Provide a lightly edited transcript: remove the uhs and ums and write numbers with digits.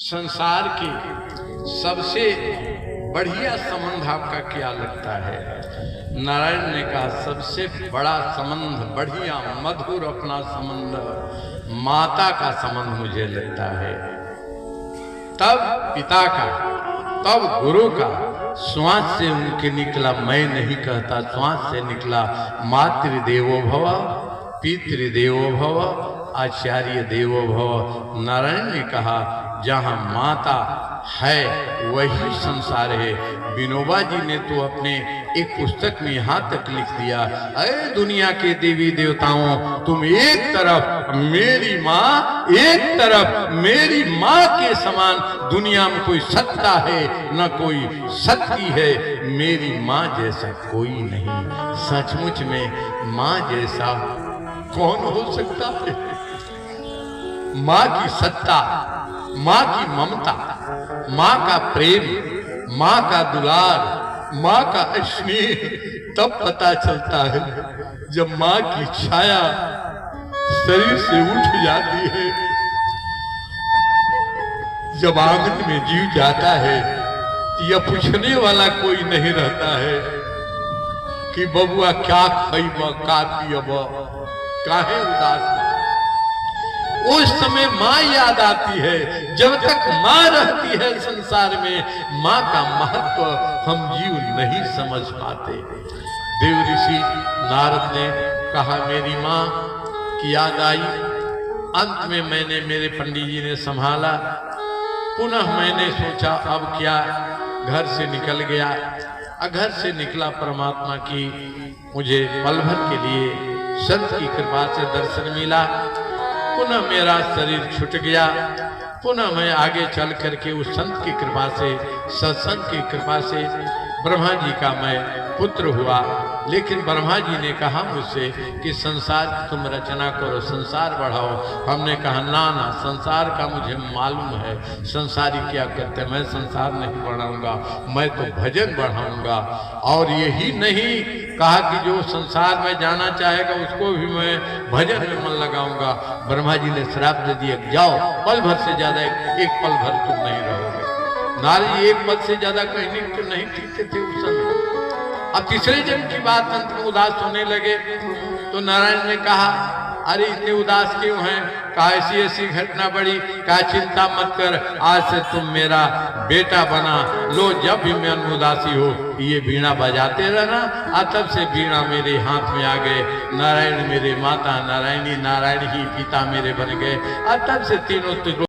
संसार के सबसे बढ़िया संबंध आपका क्या लगता है? नारायण ने कहा सबसे बड़ा संबंध, बढ़िया मधुर अपना संबंध माता का संबंध मुझे लगता है, तब पिता का, तब गुरु का। श्वास से उनके निकला, मैं नहीं कहता, श्वास से निकला मातृदेवो भव, पितृदेवो भव, आचार्य देवो भव। नारायण ने कहा जहां माता है वही संसार है। विनोबा जी ने तो अपने एक पुस्तक में यहाँ तक लिख दिया, अरे दुनिया के देवी देवताओं, तुम एक तरफ मेरी माँ, एक तरफ मेरी माँ के समान दुनिया में कोई सत्ता है न कोई शक्ति है, मेरी माँ जैसा कोई नहीं। सचमुच में माँ जैसा कौन हो सकता है? माँ की सत्ता, माँ की ममता, माँ का प्रेम, माँ का दुलार, माँ का स्नेह तब पता चलता है जब माँ की छाया शरीर से उठ जाती है, जब आंगन में जीव जाता है। यह पूछने वाला कोई नहीं रहता है कि बबुआ क्या खइब, का पियब, काहे उदास। उस समय माँ याद आती है। जब तक माँ रहती है संसार में, माँ का महत्व हम जीव नहीं समझ पाते। देव ऋषि नारद ने कहा मेरी माँ की याद आई। अंत में मैंने, मेरे पंडित जी ने संभाला। पुनः मैंने सोचा अब क्या, घर से निकल गया। घर से निकला परमात्मा की मुझे पल भर के लिए संत की कृपा से दर्शन मिला। पुनः मेरा शरीर छूट गया। पुनः मैं आगे चल करके उस संत की कृपा से, सत्संग की कृपा से ब्रह्मा जी का मैं पुत्र हुआ। लेकिन ब्रह्मा जी ने कहा मुझसे कि संसार की तुम रचना करो, संसार बढ़ाओ। हमने कहा ना ना, संसार का मुझे मालूम है, संसारी क्या करते, मैं संसार नहीं बढ़ाऊंगा, मैं तो भजन बढ़ाऊंगा। और यही नहीं कहा कि जो संसार में जाना चाहेगा उसको भी मैं भजन में मन लगाऊंगा। ब्रह्मा जी ने श्राप दे दिया, जाओ पल भर से ज्यादा एक पल भर तुम नहीं रहोगे। नारद जी एक पल से ज्यादा कहने तो नहीं टिकते थे उस समय। अब तीसरे जन्म की बात अंत में उदास होने लगे तो नारायण ने कहा अरे इतने उदास क्यों हैं? कहा ऐसी ऐसी घटना बढ़ी। कहा चिंता मत कर, आज से तुम मेरा बेटा बना। लो जब भी मैं उदासी हो ये बीणा बजाते रहना। तब से बीणा मेरे हाथ में आ गए। नारायण मेरे माता नारायणी, नारायण ही पिता मेरे बन गए। तब से तीनों